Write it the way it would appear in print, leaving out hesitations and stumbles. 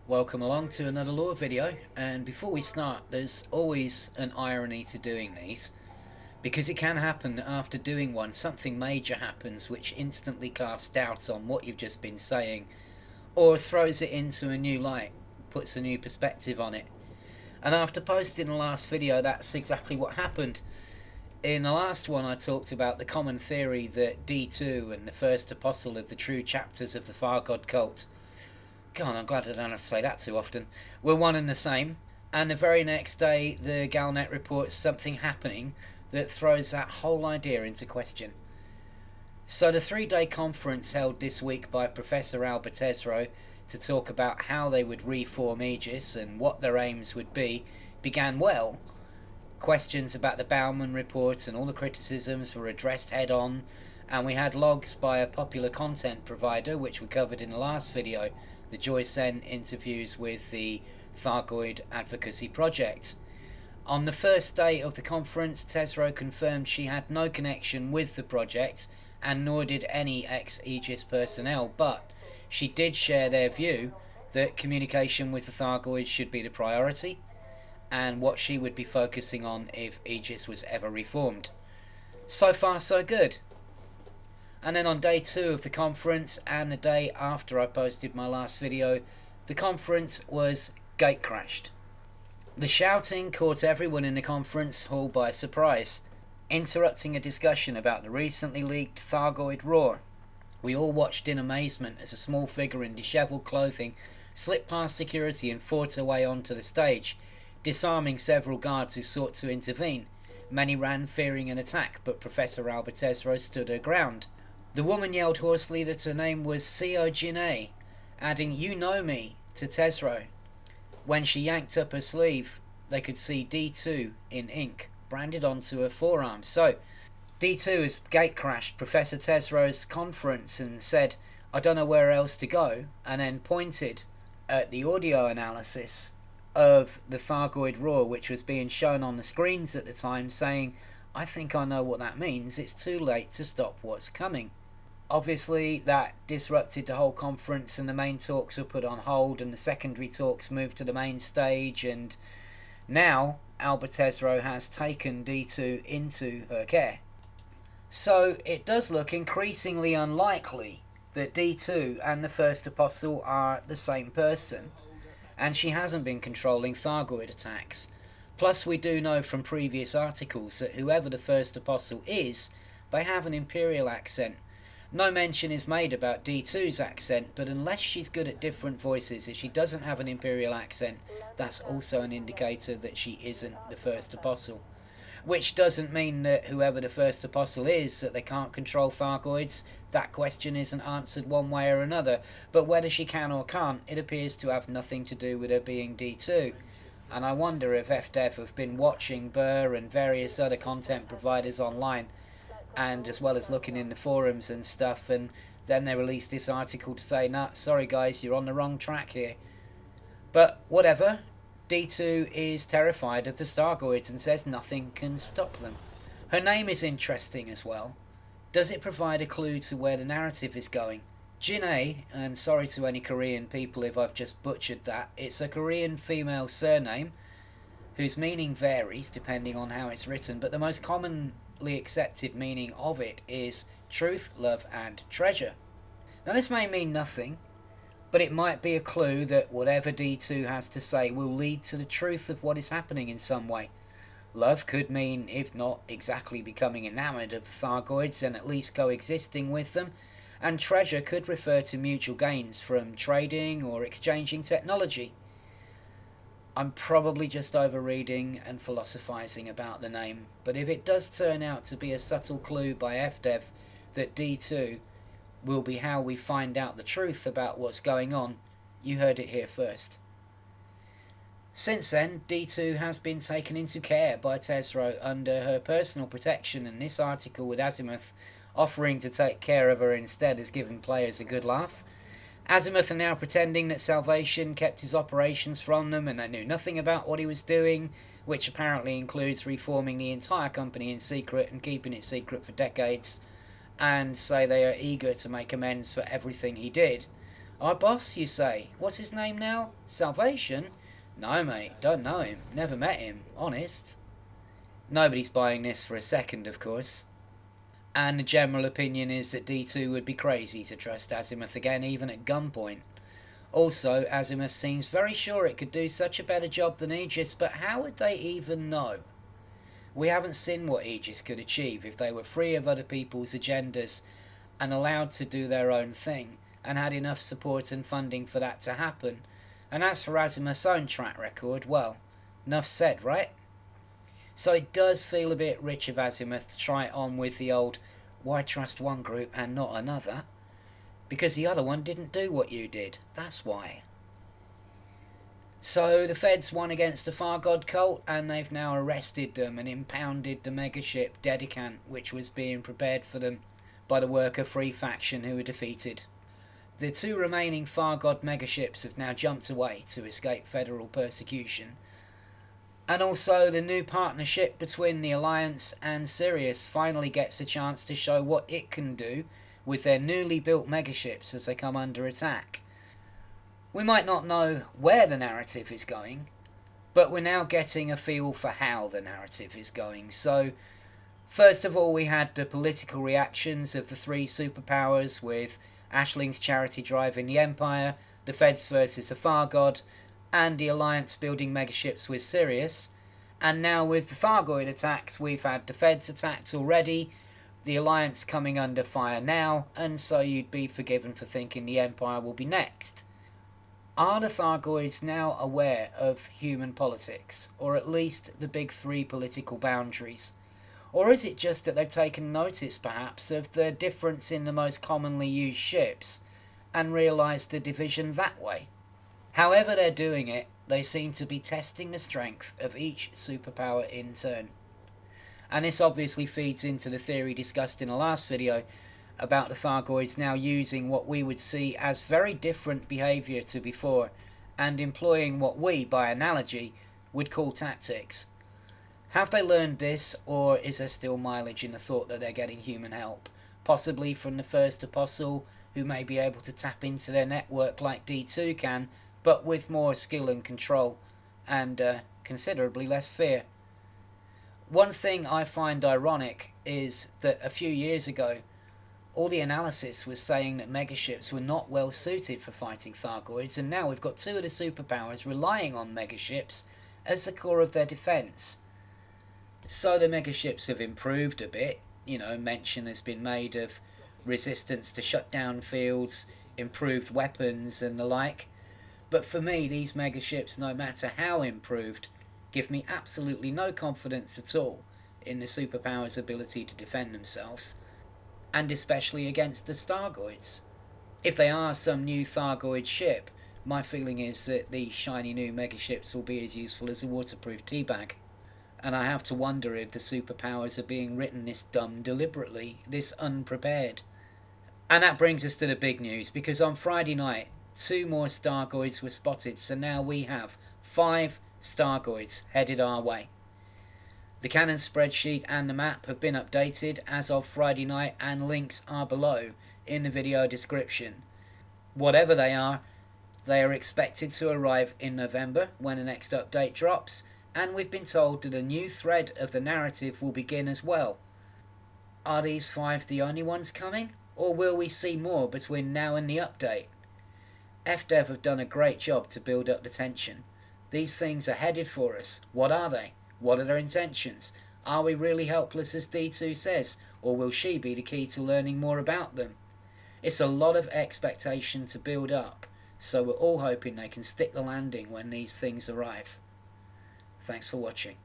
Welcome along to another lore video, and before we start, there's always an irony to doing these, because it can happen that after doing one, something major happens which instantly casts doubt on what you've just been saying, or throws it into a new light, puts a new perspective on it. And after posting the last video, that's exactly what happened. In the last one I talked about the common theory that D2 and the first apostle of the true chapters of the Far God cult, God, I'm glad I don't have to say that too often, were one and the same. And the very next day, the Galnet reports something happening that throws that whole idea into question. So the 3-day conference held this week by Professor Albert Esro to talk about how they would reform Aegis and what their aims would be began well. Questions about the Bauman reports and all the criticisms were addressed head on, and we had logs by a popular content provider, which we covered in the last video, the Joy Sen interviews with the Stargoid Advocacy Project. On the first day of the conference, Tesro confirmed she had no connection with the project, and nor did any ex-Aegis personnel, but she did share their view that communication with the Stargoids should be the priority, and what she would be focusing on if Aegis was ever reformed. So far so good. And then on day 2 of the conference, and the day after I posted my last video, the conference was gate-crashed. The shouting caught everyone in the conference hall by surprise, interrupting a discussion about the recently leaked Stargoid roar. We all watched in amazement as a small figure in dishevelled clothing slipped past security and fought her way onto the stage, disarming several guards who sought to intervene. Many ran fearing an attack, but Professor Albert Esro stood her ground. The woman yelled hoarsely that her name was Seo Jinei, adding "You know me" to Tesro. When she yanked up her sleeve, they could see D2 in ink branded onto her forearm. So, D2 has gate-crashed Professor Tesro's conference and said, "I don't know where else to go," and then pointed at the audio analysis of the Stargoid roar, which was being shown on the screens at the time, saying, "I think I know what that means. It's too late to stop what's coming." Obviously, that disrupted the whole conference, and the main talks were put on hold, and the secondary talks moved to the main stage, and now Albert Esro has taken D2 into her care. So it does look increasingly unlikely that D2 and the First Apostle are the same person, and she hasn't been controlling Stargoid attacks. Plus, we do know from previous articles that whoever the First Apostle is, they have an Imperial accent. No mention is made about D2's accent, but unless she's good at different voices, if she doesn't have an Imperial accent, that's also an indicator that she isn't the First Apostle. Which doesn't mean that whoever the First Apostle is, that they can't control Stargoids. That question isn't answered one way or another, but whether she can or can't, it appears to have nothing to do with her being D2. And I wonder if FDev have been watching Burr and various other content providers online, and as well as looking in the forums and stuff, and then they released this article to say, "Nah, sorry guys, you're on the wrong track here." But whatever, D2 is terrified of the Stargoids and says nothing can stop them. Her name is interesting as well. Does it provide a clue to where the narrative is going? Jinei, and sorry to any Korean people if I've just butchered that, it's a Korean female surname whose meaning varies depending on how it's written, but the most commonly accepted meaning of it is truth, love and treasure. Now this may mean nothing, but it might be a clue that whatever D2 has to say will lead to the truth of what is happening in some way. Love could mean, if not exactly becoming enamoured of the Stargoids, then at least coexisting with them, and treasure could refer to mutual gains from trading or exchanging technology. I'm probably just overreading and philosophising about the name, but if it does turn out to be a subtle clue by FDev that D2 will be how we find out the truth about what's going on, you heard it here first. Since then, D2 has been taken into care by Tesro under her personal protection, and this article with Azimuth offering to take care of her instead has given players a good laugh. Azimuth are now pretending that Salvation kept his operations from them and they knew nothing about what he was doing, which apparently includes reforming the entire company in secret and keeping it secret for decades, and say they are eager to make amends for everything he did. Our boss, you say? What's his name now? Salvation? No, mate, don't know him. Never met him, honest. Nobody's buying this for a second, of course. And the general opinion is that D2 would be crazy to trust Azimuth again, even at gunpoint. Also, Azimuth seems very sure it could do such a better job than Aegis, but how would they even know? We haven't seen what Aegis could achieve if they were free of other people's agendas and allowed to do their own thing, and had enough support and funding for that to happen. And as for Azimuth's own track record, well, enough said, right? So it does feel a bit rich of Azimuth to try it on with the old, why trust one group and not another? Because the other one didn't do what you did, that's why. So the feds won against the Far God cult, and they've now arrested them and impounded the megaship Dedicant, which was being prepared for them by the Worker Free faction who were defeated. The two remaining Far God megaships have now jumped away to escape federal persecution. And also the new partnership between the Alliance and Sirius finally gets a chance to show what it can do with their newly built megaships as they come under attack. We might not know where the narrative is going, but we're now getting a feel for how the narrative is going. So, first of all, we had the political reactions of the three superpowers with Ashling's charity driving the Empire, the Feds versus the Far God, and the Alliance building megaships with Sirius. And now with the Stargoid attacks, we've had the Feds attacked already, the Alliance coming under fire now, and so you'd be forgiven for thinking the Empire will be next. Are the Stargoids now aware of human politics, or at least the big three political boundaries? Or is it just that they've taken notice, perhaps, of the difference in the most commonly used ships, and realised the division that way? However they're doing it, they seem to be testing the strength of each superpower in turn. And this obviously feeds into the theory discussed in the last video about the Stargoids now using what we would see as very different behaviour to before, and employing what we, by analogy, would call tactics. Have they learned this, or is there still mileage in the thought that they're getting human help? Possibly from the first apostle, who may be able to tap into their network like D2 can, but with more skill and control, and considerably less fear. One thing I find ironic is that a few years ago, all the analysis was saying that megaships were not well suited for fighting Stargoids, and now we've got two of the superpowers relying on megaships as the core of their defence. So the megaships have improved a bit. Mention has been made of resistance to shutdown fields, improved weapons and the like. But for me, these megaships, no matter how improved, give me absolutely no confidence at all in the superpowers' ability to defend themselves, and especially against the Stargoids. If they are some new Stargoid ship, my feeling is that these shiny new megaships will be as useful as a waterproof teabag. And I have to wonder if the superpowers are being written this dumb deliberately, this unprepared. And that brings us to the big news, because on Friday night, 2 more Stargoids were spotted, so now we have 5 Stargoids headed our way. The Canon spreadsheet and the map have been updated as of Friday night, and links are below in the video description. Whatever they are expected to arrive in November when the next update drops, and we've been told that a new thread of the narrative will begin as well. Are these 5 the only ones coming, or will we see more between now and the update? FDev have done a great job to build up the tension. These things are headed for us. What are they? What are their intentions? Are we really helpless as D2 says, or will she be the key to learning more about them? It's a lot of expectation to build up, so we're all hoping they can stick the landing when these things arrive. Thanks for watching.